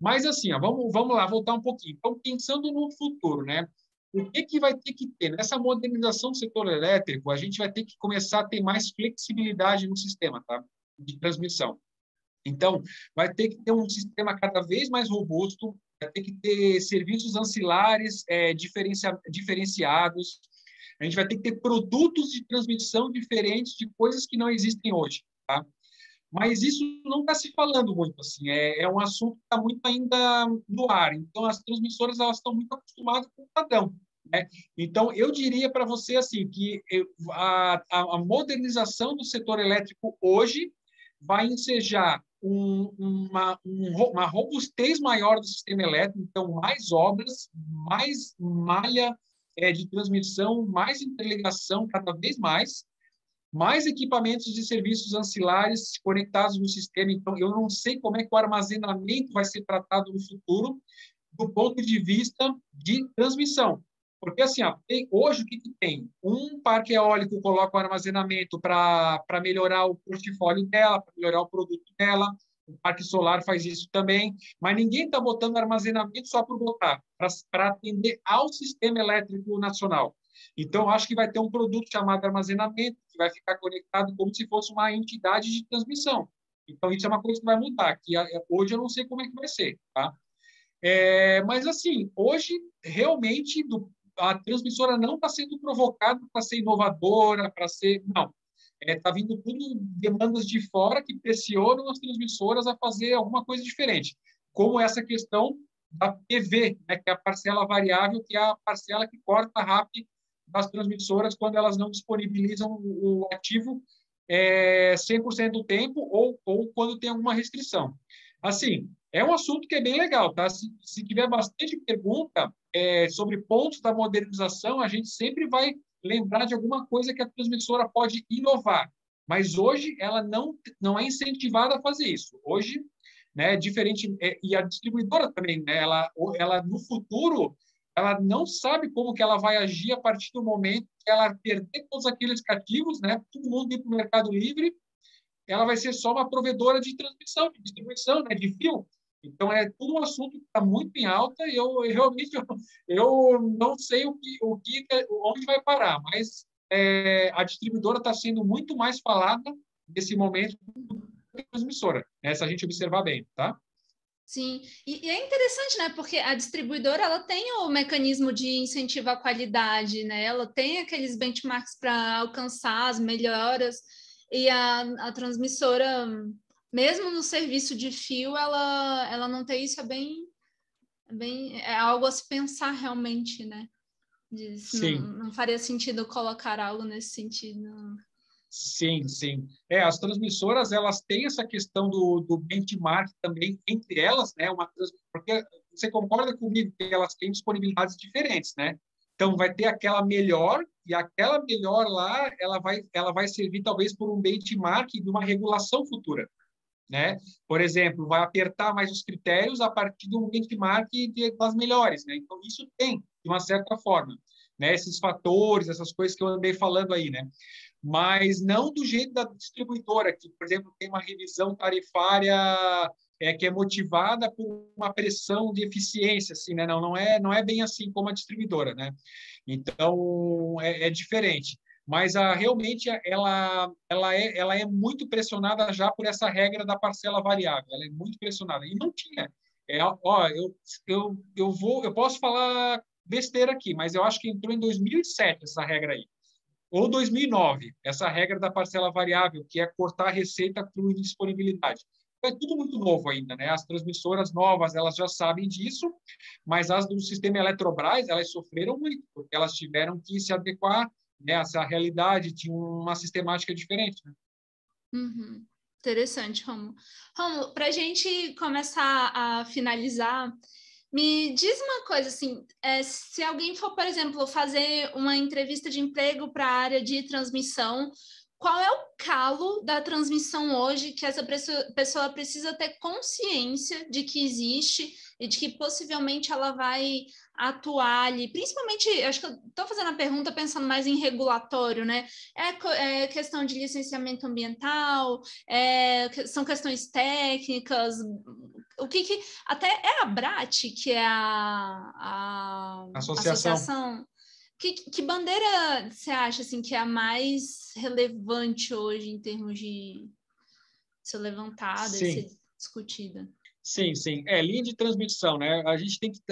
Mas assim, ó, vamos lá, voltar um pouquinho. Então, pensando no futuro, né? O que vai ter que ter? Nessa modernização do setor elétrico, a gente vai ter que começar a ter mais flexibilidade no sistema, tá? De transmissão. Então, vai ter que ter um sistema cada vez mais robusto, vai ter que ter serviços ancilares diferenciados, a gente vai ter que ter produtos de transmissão diferentes de coisas que não existem hoje, tá? Mas isso não está se falando muito, assim, é um assunto que está muito ainda no ar. Então, as transmissoras elas estão muito acostumadas com o padrão, né? Então, eu diria para você assim que a modernização do setor elétrico hoje vai ensejar uma robustez maior do sistema elétrico, então mais obras, mais malha de transmissão, mais interligação cada vez mais equipamentos e serviços ancilares conectados no sistema. Então, eu não sei como é que o armazenamento vai ser tratado no futuro do ponto de vista de transmissão. Porque, assim, ó, hoje, o que tem? Um parque eólico coloca o armazenamento para melhorar o portfólio dela, para melhorar o produto dela. O parque solar faz isso também. Mas ninguém está botando armazenamento só por botar, para atender ao sistema elétrico nacional. Então, acho que vai ter um produto chamado armazenamento, que vai ficar conectado como se fosse uma entidade de transmissão. Então, isso é uma coisa que vai mudar, que hoje eu não sei como é que vai ser, tá? Mas, assim, hoje, realmente, a transmissora não está sendo provocada para ser inovadora, para ser... Não. Está vindo tudo demandas de fora que pressionam as transmissoras a fazer alguma coisa diferente, como essa questão da PV, né, que é a parcela variável, que é a parcela que corta a RAP das transmissoras quando elas não disponibilizam o ativo 100% do tempo ou quando tem alguma restrição. Assim, é um assunto que é bem legal, tá? Se tiver bastante pergunta sobre pontos da modernização, a gente sempre vai lembrar de alguma coisa que a transmissora pode inovar. Mas hoje ela não é incentivada a fazer isso. Hoje, né, diferente e a distribuidora também, né, ela no futuro ela não sabe como que ela vai agir a partir do momento que ela perder todos aqueles cativos, né, todo mundo ir para o Mercado Livre, ela vai ser só uma provedora de transmissão, de distribuição, né, de fio. Então, é tudo um assunto que está muito em alta e eu realmente eu não sei onde vai parar, mas a distribuidora está sendo muito mais falada nesse momento do que a transmissora, né, se a gente observar bem, tá? Sim, e é interessante, né? Porque a distribuidora ela tem o mecanismo de incentivo à qualidade, né? Ela tem aqueles benchmarks para alcançar as melhoras, e a transmissora, mesmo no serviço de fio, ela não tem isso, é algo a se pensar realmente, né? Sim. Não faria sentido colocar algo nesse sentido. Sim, sim. As transmissoras, elas têm essa questão do benchmark também entre elas, né? Porque você concorda comigo que elas têm disponibilidades diferentes, né? Então, vai ter aquela melhor, e aquela melhor lá, ela vai servir talvez por um benchmark de uma regulação futura, né? Por exemplo, vai apertar mais os critérios a partir do benchmark das melhores, né? Então, isso tem, de uma certa forma, né? Esses fatores, essas coisas que eu andei falando aí, né? Mas não do jeito da distribuidora, que, por exemplo, tem uma revisão tarifária que é motivada por uma pressão de eficiência, assim, né? Não é bem assim como a distribuidora, né? Então, é diferente. mas realmente ela é muito pressionada já por essa regra da parcela variável, ela é muito pressionada. E não tinha. Eu posso falar besteira aqui, mas eu acho que entrou em 2007 essa regra aí, ou 2009, essa regra da parcela variável, que é cortar a receita por disponibilidade. É tudo muito novo ainda, né? As transmissoras novas, elas já sabem disso, mas as do sistema Eletrobras, elas sofreram muito, porque elas tiveram que se adequar, né, a essa realidade, tinha uma sistemática diferente, né? Uhum. Interessante, Romulo. Romulo, para a gente começar a finalizar, me diz uma coisa assim, se alguém for, por exemplo, fazer uma entrevista de emprego para a área de transmissão, qual é o calo da transmissão hoje que essa pessoa precisa ter consciência de que existe e de que possivelmente ela vai atuar ali? Principalmente, acho que eu estou fazendo a pergunta pensando mais em regulatório, né? É questão de licenciamento ambiental, são questões técnicas, até é a ABRAT, que é a Associação. associação. Que bandeira você acha assim, que é a mais relevante hoje em termos de ser levantada e ser Sim. discutida? Sim, sim. Linha de transmissão, né? A gente tem que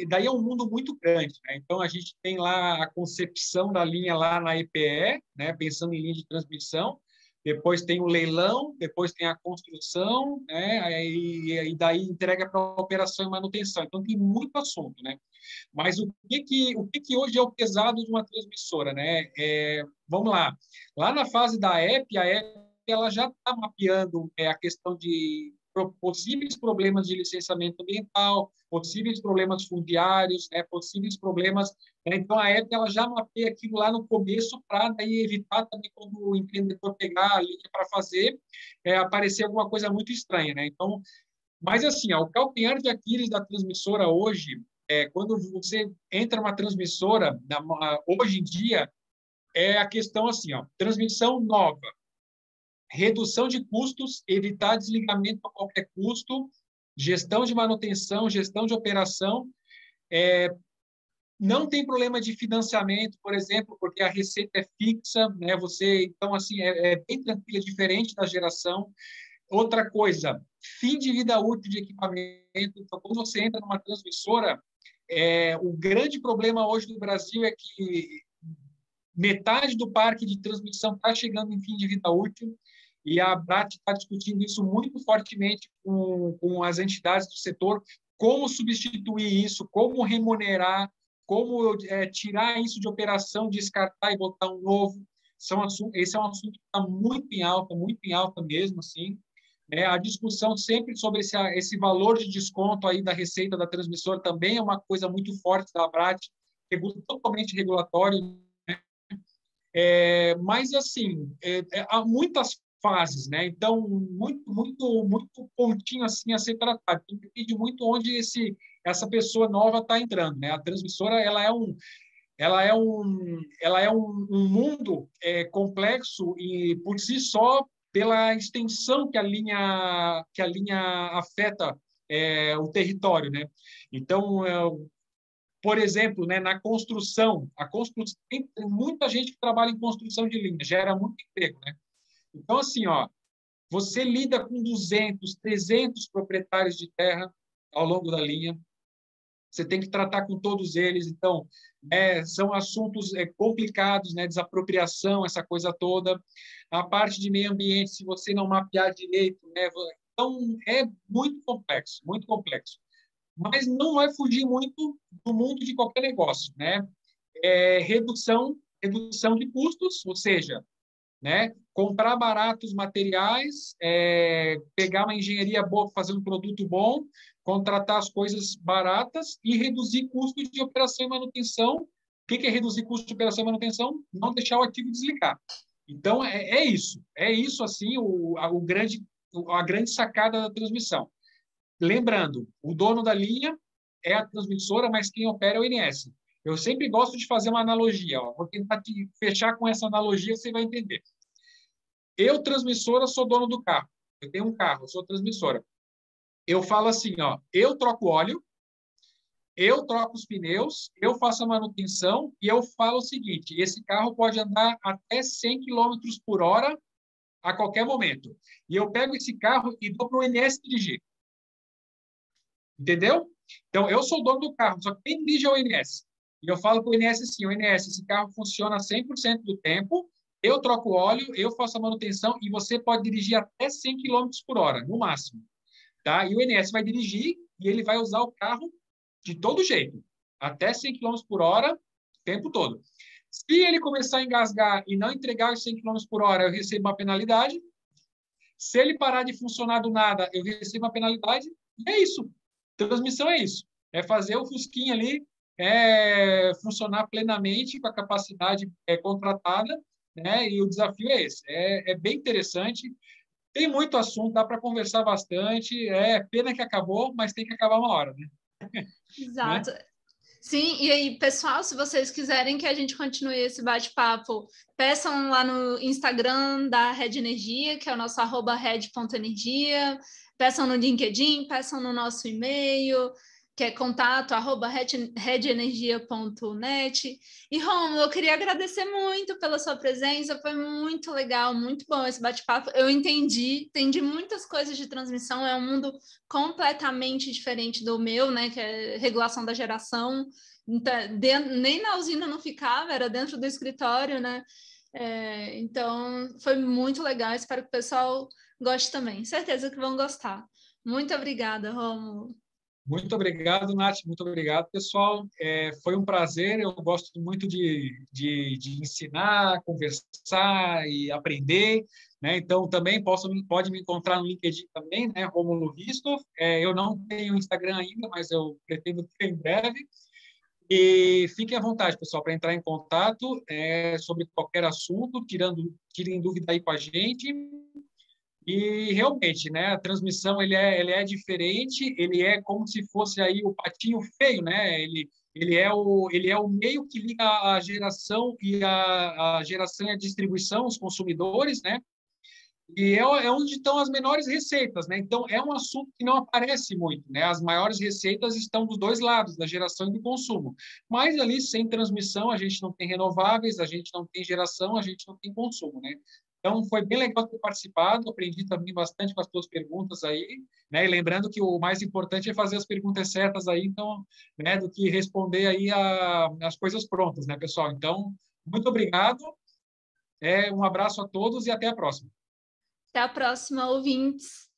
daí é um mundo muito grande, né? Então a gente tem lá a concepção da linha lá na EPE, né? Pensando em linha de transmissão. Depois tem o leilão, depois tem a construção, né? E daí entrega para operação e manutenção. Então tem muito assunto, né? Mas o que hoje é o pesado de uma transmissora, né? Vamos lá. Lá na fase da EP, a EP ela já está mapeando a questão de possíveis problemas de licenciamento ambiental, possíveis problemas fundiários, né, possíveis problemas. Né? Então, a EPA ela já mapeia aquilo lá no começo para daí evitar também quando o empreendedor pegar a linha para fazer, aparecer alguma coisa muito estranha. Né? Então, mas assim, o calcanhar de Aquiles da transmissora hoje, quando você entra numa transmissora, hoje em dia, é a questão assim, transmissão nova, redução de custos, evitar desligamento a qualquer custo, gestão de manutenção, gestão de operação. Não tem problema de financiamento, por exemplo, porque a receita é fixa, né? Então, assim, é bem tranquila, diferente da geração. Outra coisa, fim de vida útil de equipamento. Então, quando você entra numa transmissora, o grande problema hoje no Brasil é que metade do parque de transmissão está chegando em fim de vida útil. E a ABRAT está discutindo isso muito fortemente com as entidades do setor, como substituir isso, como remunerar, como tirar isso de operação, descartar e botar um novo. Esse é um assunto que está muito em alta mesmo, assim. A discussão sempre sobre esse valor de desconto aí da receita da transmissora também é uma coisa muito forte da ABRAT, totalmente regulatório. Mas, assim, há muitas fases, né? Então, muito pontinho assim a ser tratado. Depende muito onde essa pessoa nova está entrando, né? A transmissora, ela é um mundo complexo e por si só pela extensão que a linha afeta o território, né? Então, por exemplo, né, na construção, tem muita gente que trabalha em construção de linha, gera muito emprego, né? Então, assim, você lida com 200, 300 proprietários de terra ao longo da linha, você tem que tratar com todos eles, então, são assuntos complicados, né, desapropriação, essa coisa toda, a parte de meio ambiente, se você não mapear direito, né, então, é muito complexo, muito complexo. Mas não vai fugir muito do mundo de qualquer negócio, né? Redução de custos, ou seja, né? Comprar baratos materiais, pegar uma engenharia boa, fazer um produto bom, contratar as coisas baratas e reduzir custos de operação e manutenção. O que é reduzir custo de operação e manutenção? Não deixar o ativo desligar. Então, é isso assim, a grande sacada da transmissão. Lembrando, o dono da linha é a transmissora, mas quem opera é o INS. Eu sempre gosto de fazer uma analogia. Vou tentar te fechar com essa analogia, você vai entender. Eu, transmissora, sou dono do carro. Eu tenho um carro, eu sou transmissora. Eu falo assim, eu troco óleo, eu troco os pneus, eu faço a manutenção e eu falo o seguinte, esse carro pode andar até 100 km por hora a qualquer momento. E eu pego esse carro e dou para o INS dirigir. Entendeu? Então, eu sou o dono do carro, só que quem dirige é o INS. E eu falo para o INS assim, o INS, esse carro funciona 100% do tempo, eu troco o óleo, eu faço a manutenção e você pode dirigir até 100 km por hora, no máximo. Tá? E o INS vai dirigir e ele vai usar o carro de todo jeito, até 100 km por hora, o tempo todo. Se ele começar a engasgar e não entregar os 100 km por hora, eu recebo uma penalidade. Se ele parar de funcionar do nada, eu recebo uma penalidade. E é isso. Transmissão é isso. É fazer o Fusquinha ali funcionar plenamente com a capacidade contratada, né? E o desafio é esse. É bem interessante. Tem muito assunto, dá para conversar bastante. É pena que acabou, mas tem que acabar uma hora, né? Exato. Sim, e aí, pessoal, se vocês quiserem que a gente continue esse bate-papo, peçam lá no Instagram da Red Energia, que é o nosso @red.energia, peçam no LinkedIn, peçam no nosso e-mail, que é contato@redenergia.net. E, Rômulo, eu queria agradecer muito pela sua presença, foi muito legal, muito bom esse bate-papo. Eu entendi muitas coisas de transmissão, é um mundo completamente diferente do meu, né, que é regulação da geração. Então, nem na usina não ficava, era dentro do escritório, né? Então, foi muito legal, espero que o pessoal goste também. Certeza que vão gostar. Muito obrigada, Rômulo. Muito obrigado, Nath. Muito obrigado, pessoal. Foi um prazer. Eu gosto muito de ensinar, conversar e aprender. Né? Então, também pode me encontrar no LinkedIn também, né? Rômulo Ristoff. Eu não tenho Instagram ainda, mas eu pretendo ter em breve. E fiquem à vontade, pessoal, para entrar em contato sobre qualquer assunto, tirem dúvida aí com a gente. E realmente, né, a transmissão ele é diferente, ele é como se fosse aí o patinho feio, né? Ele é o meio que liga a geração e a geração e a distribuição, os consumidores, né? E é onde estão as menores receitas, né? Então é um assunto que não aparece muito, né? As maiores receitas estão dos dois lados, da geração e do consumo. Mas ali sem transmissão a gente não tem renováveis, a gente não tem geração, a gente não tem consumo, né? Então, foi bem legal ter participado, aprendi também bastante com as tuas perguntas aí, né? E lembrando que o mais importante é fazer as perguntas certas aí, então, né, do que responder aí as coisas prontas, né, pessoal? Então, muito obrigado, um abraço a todos e até a próxima. Até a próxima, ouvintes.